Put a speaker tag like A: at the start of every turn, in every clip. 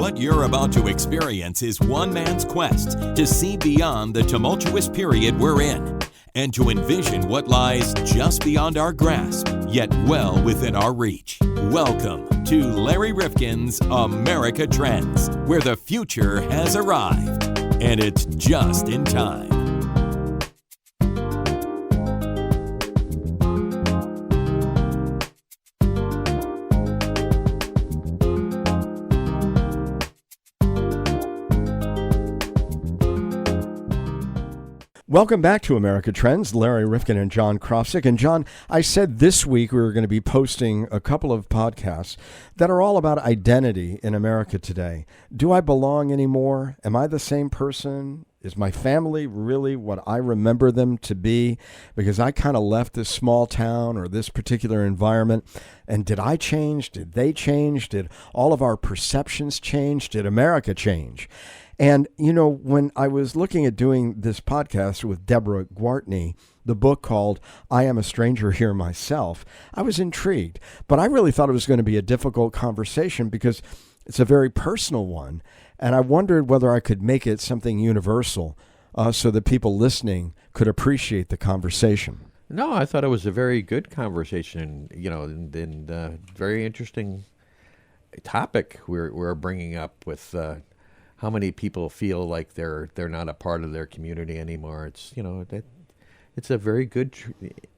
A: What you're about to experience is one man's quest to see beyond the tumultuous period we're in and to envision what lies just beyond our grasp, yet well within our reach. Welcome to Larry Rifkin's America Trends, where the future has arrived, and it's just in time.
B: Welcome back to America Trends. Larry Rifkin and John Krofsik. And John, I said this week we were going to be posting a couple of podcasts that are all about identity in America today. Do I belong anymore? Am I the same person? Is my family really what I remember them to be? Because I kind of left this small town or this particular environment. And did I change? Did they change? Did all of our perceptions change? Did America change? And, you know, when I was looking at doing this podcast with Debra Gwartney, the book called I Am a Stranger Here Myself, I was intrigued. But I really thought it was going to be a difficult conversation because it's a very personal one. And I wondered whether I could make it something universal so that people listening could appreciate the conversation.
C: No, I thought it was a very good conversation, you know, and very interesting topic we're bringing up with how many people feel like they're not a part of their community anymore. It's, you know, it's a very good,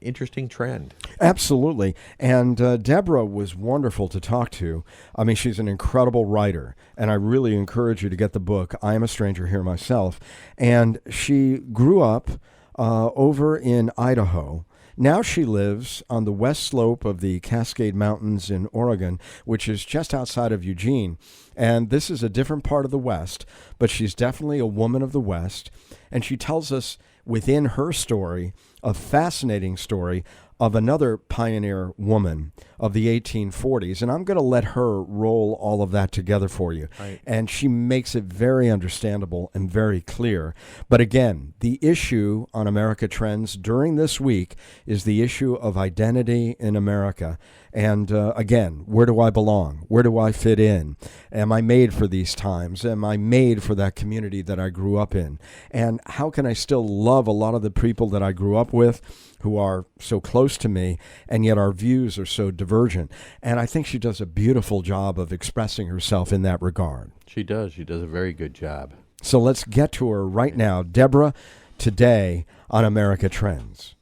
C: interesting trend.
B: Absolutely. And Debra was wonderful to talk to. I mean, she's an incredible writer, and I really encourage you to get the book, I Am a Stranger Here Myself. And she grew up over in Idaho. Now she lives on the west slope of the Cascade Mountains in Oregon, which is just outside of Eugene. And this is a different part of the West, but she's definitely a woman of the West. And she tells us within her story a fascinating story of another pioneer woman of the 1840s. And I'm going to let her roll all of that together for you. Right. And she makes it very understandable and very clear. But again, the issue on America Trends during this week is the issue of identity in America. And again, where do I belong? Where do I fit in? Am I made for these times? Am I made for that community that I grew up in? And how can I still love a lot of the people that I grew up with who are so close to me, and yet our views are so divergent? And I think she does a beautiful job of expressing herself in that regard.
C: She does. She does a very good job.
B: So let's get to her right now. Debra, today on America Trends.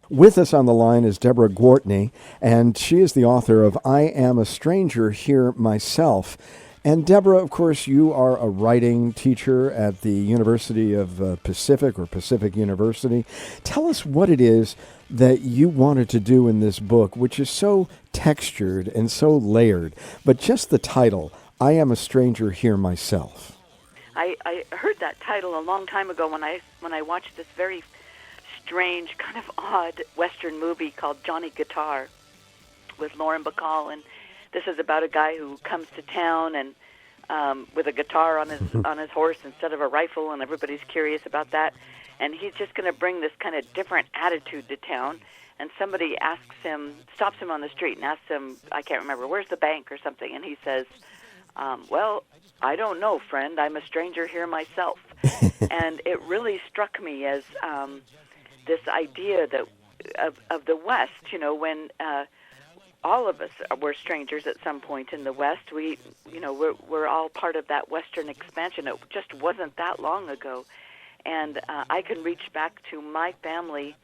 B: With us on the line is Debra Gwartney, and she is the author of I Am a Stranger Here Myself. And Debra, of course, you are a writing teacher at the University of Pacific University. Tell us what it is that you wanted to do in this book, which is so textured and so layered. But just the title, I Am a Stranger Here Myself.
D: I heard that title a long time ago when I watched this very strange, kind of odd Western movie called Johnny Guitar with Lauren Bacall, and this is about a guy who comes to town and with a guitar on his horse instead of a rifle, and everybody's curious about that, and he's just going to bring this kind of different attitude to town. And somebody stops him on the street and asks him, I can't remember, where's the bank or something, and he says, well, I don't know, friend, I'm a stranger here myself. And it really struck me as this idea that of the West, you know, when all of us were strangers at some point in the West. We're all part of that Western expansion. It just wasn't that long ago. And I can reach back to my family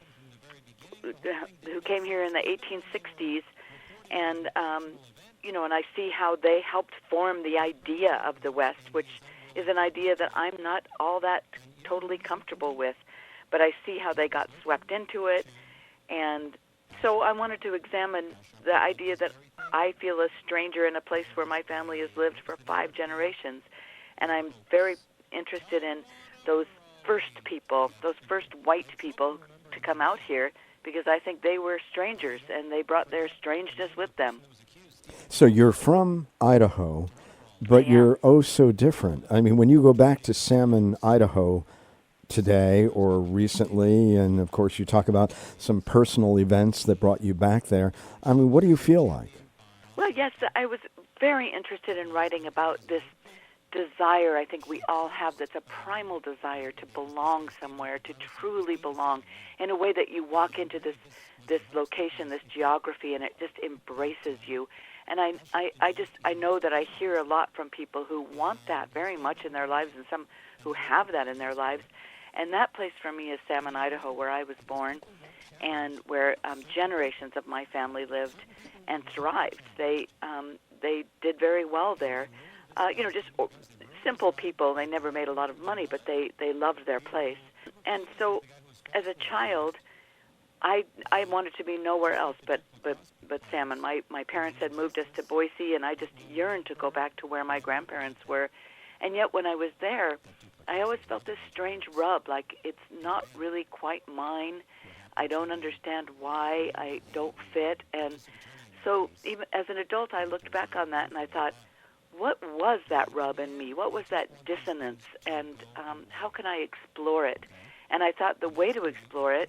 D: who came here in the 1860s, and, and I see how they helped form the idea of the West, which is an idea that I'm not all that totally comfortable with. But I see how they got swept into it, and so I wanted to examine the idea that I feel a stranger in a place where my family has lived for 5 generations, and I'm very interested in those first people, those first white people to come out here, because I think they were strangers, and they brought their strangeness with them.
B: So you're from Idaho, but you're oh so different. I mean, when you go back to Salmon, Idaho, today or recently, and of course you talk about some personal events that brought you back there. I mean, what do you feel like?
D: Well, yes, I was very interested in writing about this desire I think we all have, that's a primal desire to belong somewhere, to truly belong, in a way that you walk into this location, this geography, and it just embraces you. And I know that I hear a lot from people who want that very much in their lives, and some who have that in their lives. And that place for me is Salmon, Idaho, where I was born, and where generations of my family lived and thrived. They did very well there. Just simple people. They never made a lot of money, but they loved their place. And so, as a child, I wanted to be nowhere else but Salmon. My parents had moved us to Boise, and I just yearned to go back to where my grandparents were. And yet, when I was there, I always felt this strange rub, like it's not really quite mine. I don't understand why I don't fit. And so, even as an adult, I looked back on that and I thought, what was that rub in me? What was that dissonance? And how can I explore it? And I thought the way to explore it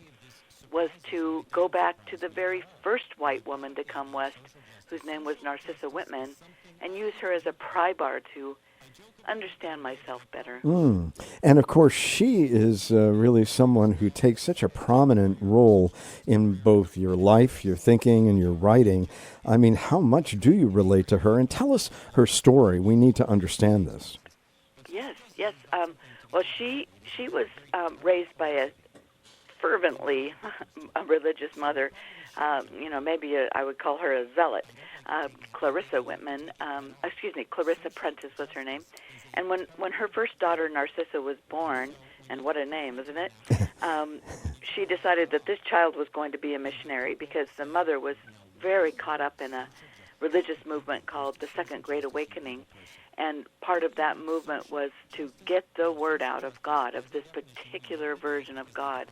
D: was to go back to the very first white woman to come west, whose name was Narcissa Whitman, and use her as a pry bar to understand myself better.
B: And of course, she is really someone who takes such a prominent role in both your life, your thinking, and your writing. I mean, how much do you relate to her? And tell us her story. We need to understand this.
D: Yes. Well, she was raised by a fervently a religious mother. Maybe I would call her a zealot. Clarissa Prentice was her name. And when her first daughter, Narcissa, was born, and what a name, isn't it? She decided that this child was going to be a missionary because the mother was very caught up in a religious movement called the Second Great Awakening. And part of that movement was to get the word out of God, of this particular version of God.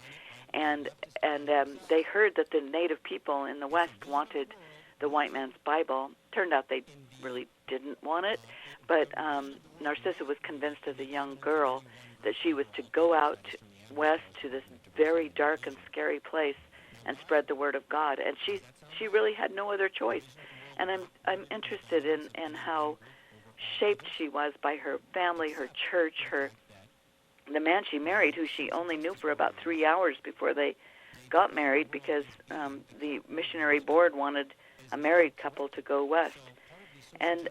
D: And they heard that the native people in the West wanted the white man's Bible. Turned out they really didn't want it, but Narcissa was convinced as a young girl that she was to go out west to this very dark and scary place and spread the word of God. And she really had no other choice. And I'm interested in how shaped she was by her family, her church, the man she married, who she only knew for about 3 hours before they got married, because the missionary board wanted a married couple to go west. And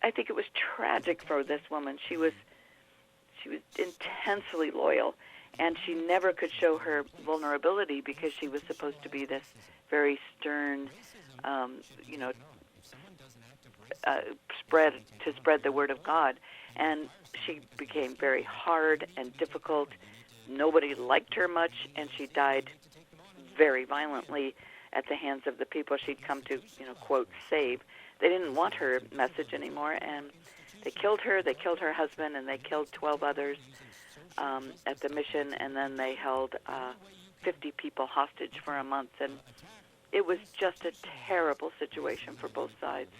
D: I think it was tragic for this woman. She was intensely loyal, and she never could show her vulnerability because she was supposed to be this very stern, spread the word of God. And she became very hard and difficult. Nobody liked her much, and she died very violently at the hands of the people she'd come to, quote, save. They didn't want her message anymore, and they killed her. They killed her husband, and they killed 12 others at the mission, and then they held 50 people hostage for a month. And it was just a terrible situation for both sides.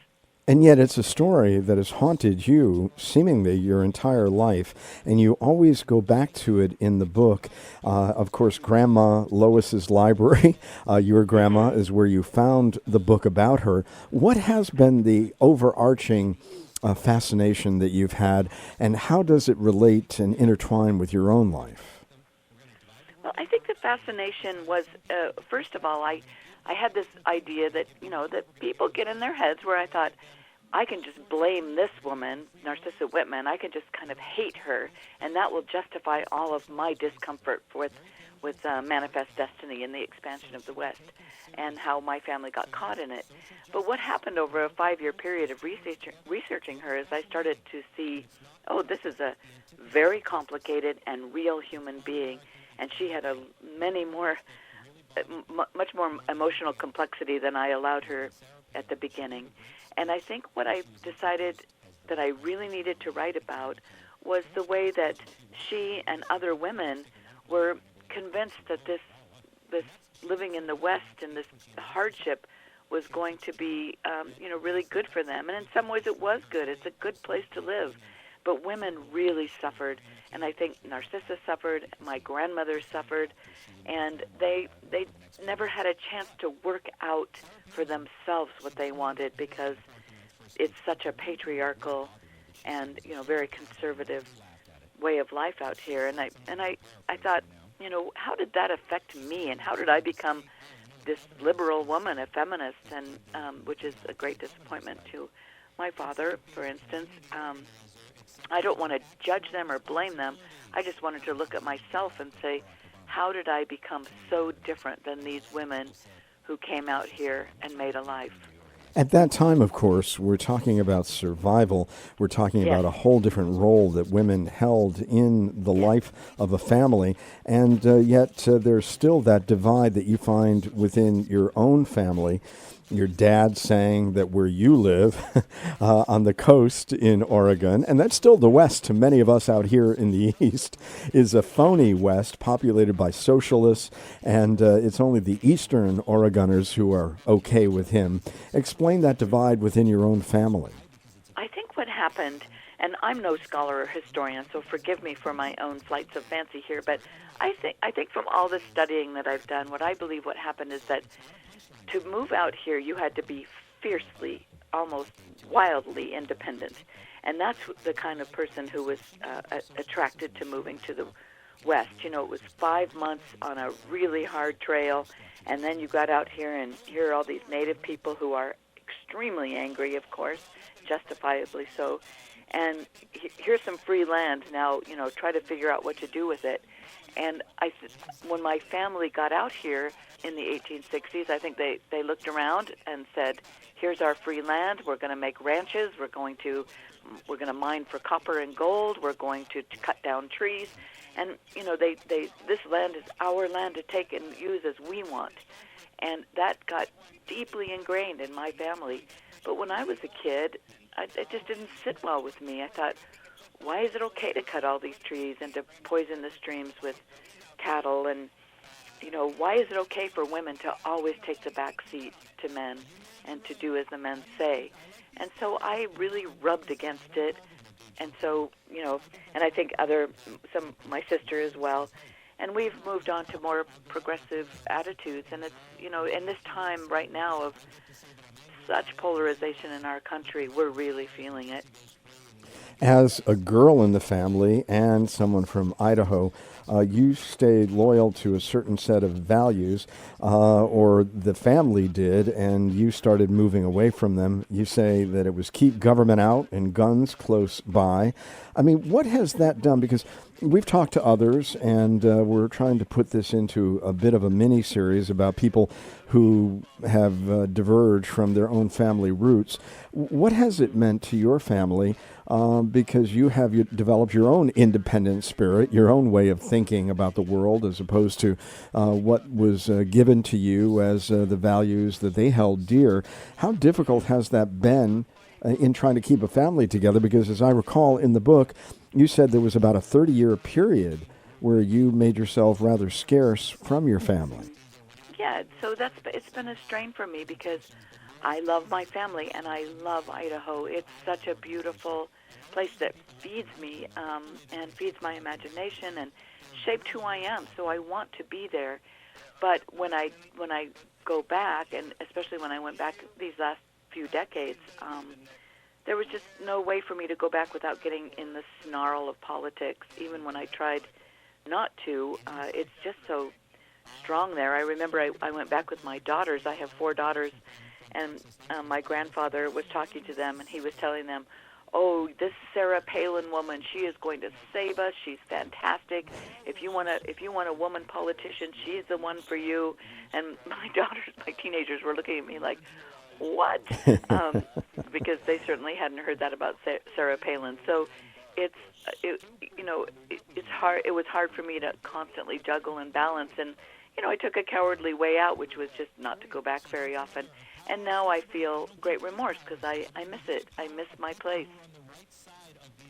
B: And yet it's a story that has haunted you seemingly your entire life, and you always go back to it in the book. Of course, Grandma Lois's library, your grandma, is where you found the book about her. What has been the overarching fascination that you've had, and how does it relate and intertwine with your own life?
D: Well, I think the fascination was, first of all, I had this idea that, that people get in their heads where I thought, I can just blame this woman, Narcissa Whitman. I can just kind of hate her, and that will justify all of my discomfort with Manifest Destiny and the expansion of the West and how my family got caught in it. But what happened over a 5-year period of researching her is I started to see, this is a very complicated and real human being, and she had much more emotional complexity than I allowed her at the beginning. And I think what I decided that I really needed to write about was the way that she and other women were convinced that this living in the West and this hardship was going to be, really good for them. And in some ways it was good. It's a good place to live. But women really suffered. And I think Narcissa suffered, my grandmother suffered, and they never had a chance to work out for themselves what they wanted because it's such a patriarchal and very conservative way of life out here. And I thought, how did that affect me, and how did I become this liberal woman, a feminist, and which is a great disappointment to my father, for instance. I don't want to judge them or blame them. I just wanted to look at myself and say, how did I become so different than these women who came out here and made a life?
B: At that time, of course, we're talking about survival. We're talking about a whole different role that women held in the life of a family. And yet there's still that divide that you find within your own family. Your dad saying that where you live on the coast in Oregon, and that's still the West to many of us out here in the East, is a phony West populated by socialists, and it's only the Eastern Oregoners who are okay with him. Explain that divide within your own family.
D: I think what happened, and I'm no scholar or historian, so forgive me for my own flights of fancy here, but I think from all the studying that I've done, what I believe what happened is that to move out here, you had to be fiercely, almost wildly independent. And that's the kind of person who was attracted to moving to the West. It was 5 months on a really hard trail, and then you got out here, and here are all these native people who are extremely angry, of course, justifiably so. And here's some free land. Now, try to figure out what to do with it. And when my family got out here in the 1860s, I think they looked around and said, here's our free land. We're going to make ranches. We're going to mine for copper and gold. We're going to cut down trees. And, this land is our land to take and use as we want. And that got deeply ingrained in my family. But when I was a kid, it just didn't sit well with me. I thought, why is it okay to cut all these trees and to poison the streams with cattle? And, why is it okay for women to always take the back seat to men and to do as the men say? And so I really rubbed against it. And so, and I think my sister as well. And we've moved on to more progressive attitudes. And it's, in this time right now of such polarization in our country, we're really feeling it.
B: As a girl in the family and someone from Idaho, you stayed loyal to a certain set of values, or the family did, and you started moving away from them. You say that it was keep government out and guns close by. I mean, what has that done? Because we've talked to others, and we're trying to put this into a bit of a mini-series about people who have diverged from their own family roots. What has it meant to your family? Because you have developed your own independent spirit, your own way of thinking about the world, as opposed to what was given to you as the values that they held dear. How difficult has that been in trying to keep a family together? Because as I recall in the book, you said there was about a 30-year period where you made yourself rather scarce from your family.
D: Yeah, so it's been a strain for me because I love my family and I love Idaho. It's such a beautiful place that feeds me and feeds my imagination and shaped who I am. So I want to be there. But when I go back, and especially when I went back these last few decades, there was just no way for me to go back without getting in the snarl of politics. Even when I tried not to, it's just so strong there. I remember I went back with my daughters. I have 4 daughters, and my grandfather was talking to them, and he was telling them, oh, this Sarah Palin woman, she is going to save us. She's fantastic. If you want a woman politician, she's the one for you. And my teenagers were looking at me like, what? Because they certainly hadn't heard that about Sarah Palin. So it's hard. It was hard for me to constantly juggle and balance. And I took a cowardly way out, which was just not to go back very often. And now I feel great remorse because I miss it. I miss my place.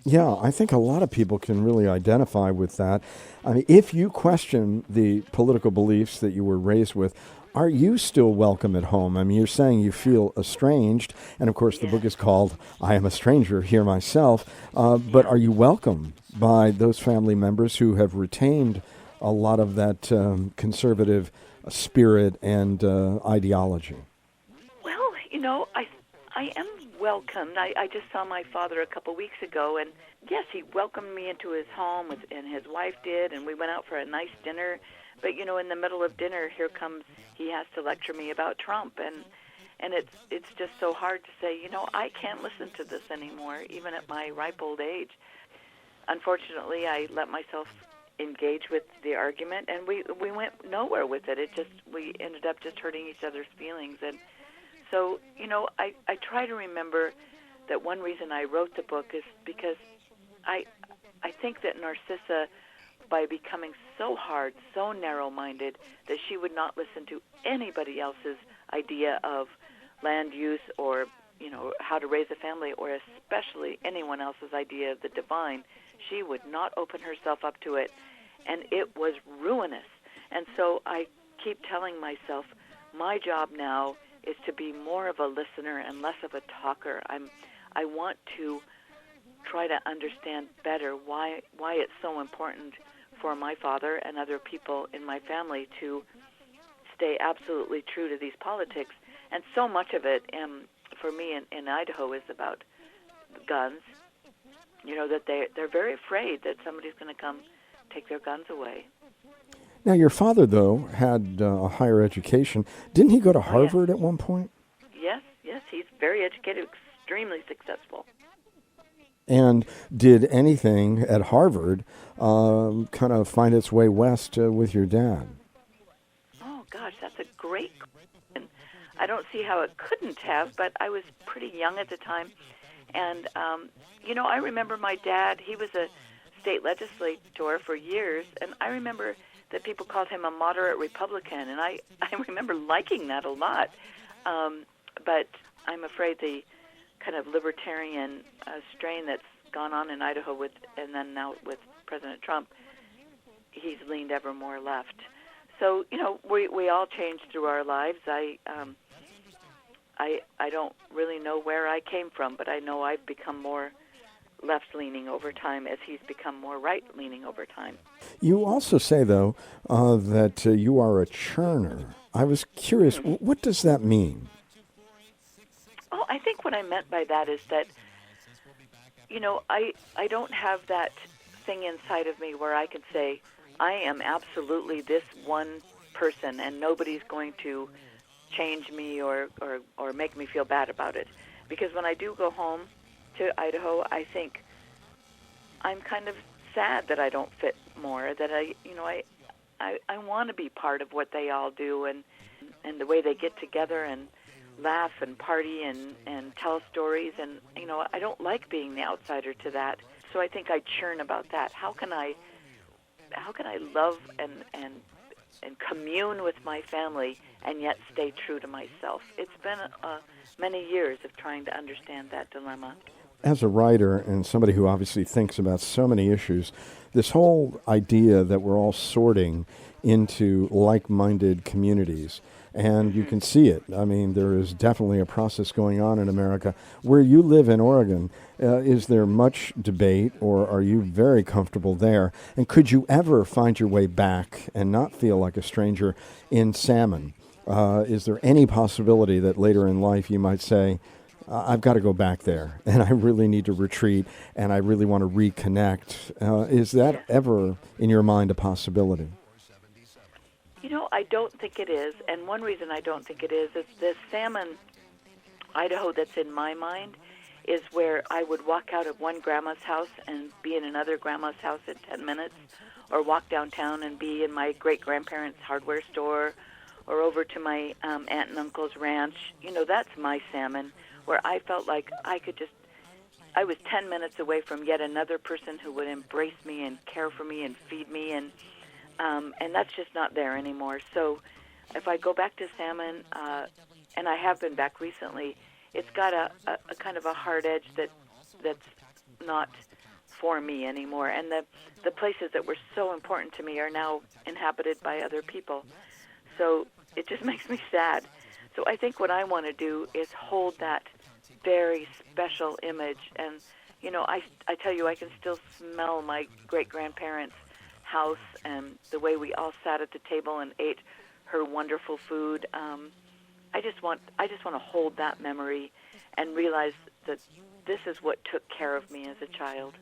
B: Yeah, I think a lot of people can really identify with that. I mean, if you question the political beliefs that you were raised with, are you still welcome at home? I mean, you're saying you feel estranged, and of course the book is called I Am a Stranger Here Myself, but are you welcome by those family members who have retained a lot of that conservative spirit and ideology?
D: Well, I am welcomed. I just saw my father a couple weeks ago, and yes, he welcomed me into his home, and his wife did, and we went out for a nice dinner. But, in the middle of dinner, he has to lecture me about Trump, and it's just so hard to say, I can't listen to this anymore, even at my ripe old age. Unfortunately, I let myself engage with the argument, and we went nowhere with it. We ended up just hurting each other's feelings. And so, I try to remember that one reason I wrote the book is because I think that Narcissa, by becoming so hard, so narrow-minded, that she would not listen to anybody else's idea of land use or, how to raise a family, or especially anyone else's idea of the divine, she would not open herself up to it, and it was ruinous. And so I keep telling myself, my job now is to be more of a listener and less of a talker. I want to try to understand better why it's so important for my father and other people in my family to stay absolutely true to these politics. And so much of it, for me in Idaho, is about guns. That they're very afraid that somebody's going to come take their guns away.
B: Now, your father, though, had a higher education. Didn't he go to Harvard at one point?
D: Yes, he's very educated, extremely successful.
B: And did anything at Harvard kind of find its way west with your dad?
D: Oh, gosh, that's a great question. I don't see how it couldn't have, but I was pretty young at the time. And, I remember my dad, he was a state legislator for years, and I remember that people called him a moderate Republican, and I remember liking that a lot. But I'm afraid the kind of libertarian strain that's gone on in Idaho and then now with President Trump, he's leaned ever more left. So, we all change through our lives. I don't really know where I came from, but I know I've become more left-leaning over time as he's become more right-leaning over time.
B: You also say, though, that you are a churner. I was curious, what does that mean?
D: Oh, I think what I meant by that is that, I don't have that thing inside of me where I can say, I am absolutely this one person and nobody's going to change me or make me feel bad about it. Because when I do go home to Idaho, I think I'm kind of sad that I don't fit more, that I want to be part of what they all do and the way they get together and laugh and party and tell stories. And, I don't like being the outsider to that. So I think I churn about that. How can I love and commune with my family and yet stay true to myself? It's been many years of trying to understand that dilemma.
B: As a writer and somebody who obviously thinks about so many issues, this whole idea that we're all sorting into like-minded communities, and you can see it. I mean, there is definitely a process going on in America. Where you live in Oregon, is there much debate, or are you very comfortable there? And could you ever find your way back and not feel like a stranger in Salmon? Is there any possibility that later in life you might say, I've got to go back there, and I really need to retreat, and I really want to reconnect? Is that ever, in your mind, a possibility?
D: I don't think it is, and one reason I don't think it is this Salmon, Idaho that's in my mind is where I would walk out of one grandma's house and be in another grandma's house in 10 minutes, or walk downtown and be in my great-grandparents' hardware store, or over to my aunt and uncle's ranch. That's my Salmon, where I felt like I was 10 minutes away from yet another person who would embrace me and care for me and feed me, and that's just not there anymore. So if I go back to Salmon, and I have been back recently, it's got a kind of a hard edge that's not for me anymore. And the places that were so important to me are now inhabited by other people. So it just makes me sad. So I think what I want to do is hold that very special image. And, I tell you, I can still smell my great-grandparents' house and the way we all sat at the table and ate her wonderful food. I just want to hold that memory and realize that this is what took care of me as a child.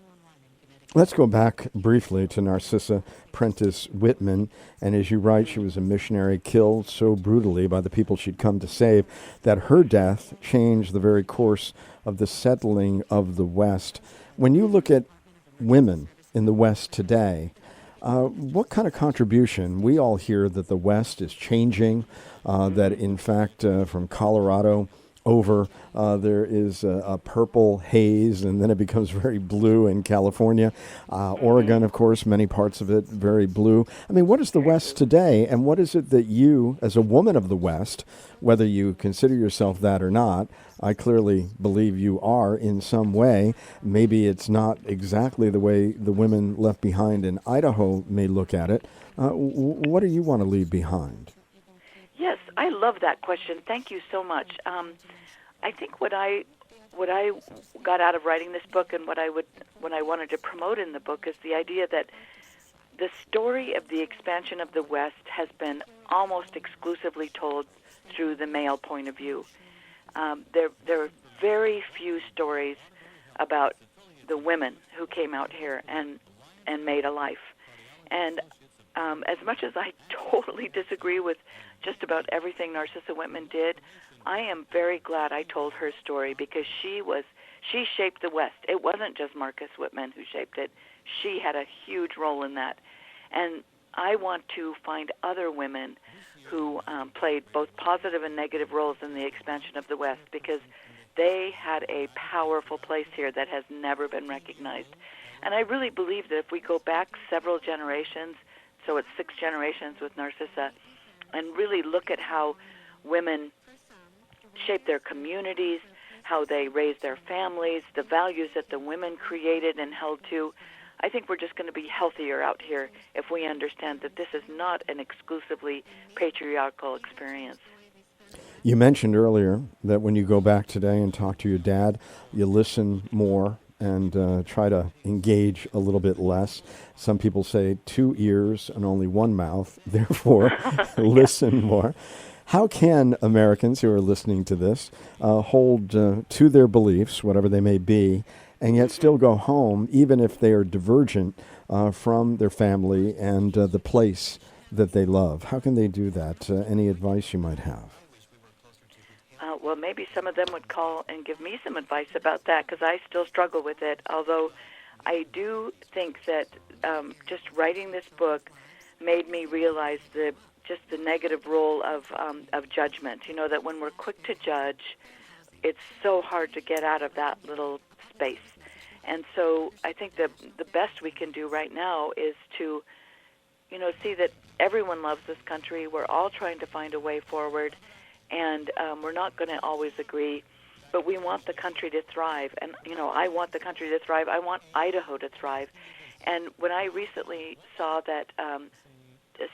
B: Let's go back briefly to Narcissa Prentice Whitman. And as you write, she was a missionary killed so brutally by the people she'd come to save that her death changed the very course of the settling of the West. When you look at women in the West today, what kind of contribution? We all hear that the West is changing, that in fact from Colorado over, there is a purple haze, and then it becomes very blue in California. Oregon, of course, many parts of it very blue. I mean, what is the West today, and what is it that you, as a woman of the West, whether you consider yourself that or not, I clearly believe you are in some way. Maybe it's not exactly the way the women left behind in Idaho may look at it. What do you want to leave behind?
D: Yes, I love that question. Thank you so much. I think what I got out of writing this book, and what I wanted to promote in the book, is the idea that the story of the expansion of the West has been almost exclusively told through the male point of view. There are very few stories about the women who came out here and made a life. And as much as I totally disagree with just about everything Narcissa Whitman did, I am very glad I told her story, because she shaped the West. It wasn't just Marcus Whitman who shaped it. She had a huge role in that. And I want to find other women who played both positive and negative roles in the expansion of the West, because they had a powerful place here that has never been recognized. And I really believe that if we go back several generations, so it's 6 generations with Narcissa, and really look at how women shaped their communities, how they raised their families, the values that the women created and held to, I think we're just going to be healthier out here if we understand that this is not an exclusively patriarchal experience.
B: You mentioned earlier that when you go back today and talk to your dad, you listen more and try to engage a little bit less. Some people say 2 ears and only 1 mouth, therefore listen more. How can Americans who are listening to this hold to their beliefs, whatever they may be, and yet still go home, even if they are divergent from their family and the place that they love? How can they do that? Any advice you might have?
D: Well, maybe some of them would call and give me some advice about that, because I still struggle with it, although I do think that just writing this book made me realize the negative role of judgment. You know, that when we're quick to judge, it's so hard to get out of that little space. And so I think the best we can do right now is to, see that everyone loves this country. We're all trying to find a way forward, and we're not going to always agree, but we want the country to thrive. And, I want the country to thrive. I want Idaho to thrive. And when I recently saw that this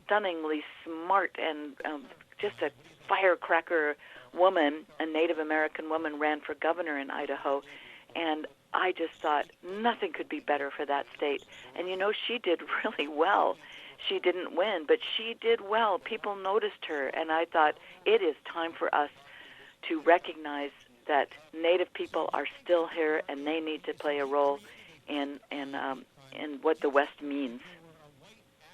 D: stunningly smart and just a firecracker woman, a Native American woman, ran for governor in Idaho, and I just thought nothing could be better for that state. And, she did really well. She didn't win, but she did well. People noticed her, and I thought it is time for us to recognize that Native people are still here, and they need to play a role in what the West means.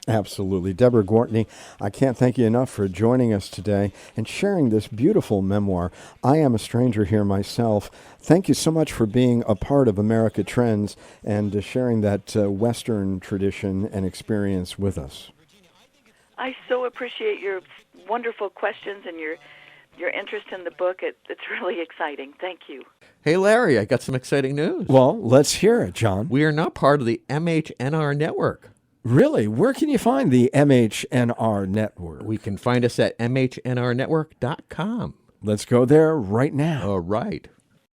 B: Absolutely. Debra Gwartney, I can't thank you enough for joining us today and sharing this beautiful memoir. I Am a Stranger Here Myself. Thank you so much for being a part of America Trends and sharing that Western tradition and experience with us.
D: I so appreciate your wonderful questions and your interest in the book. It's really exciting. Thank you.
C: Hey, Larry, I got some exciting news.
B: Well, let's hear it, John.
C: We are now part of the MHNR network.
B: Really? Where can you find the MHNR network?
C: We can find us at mhnrnetwork.com.
B: Let's go there right now.
C: All right.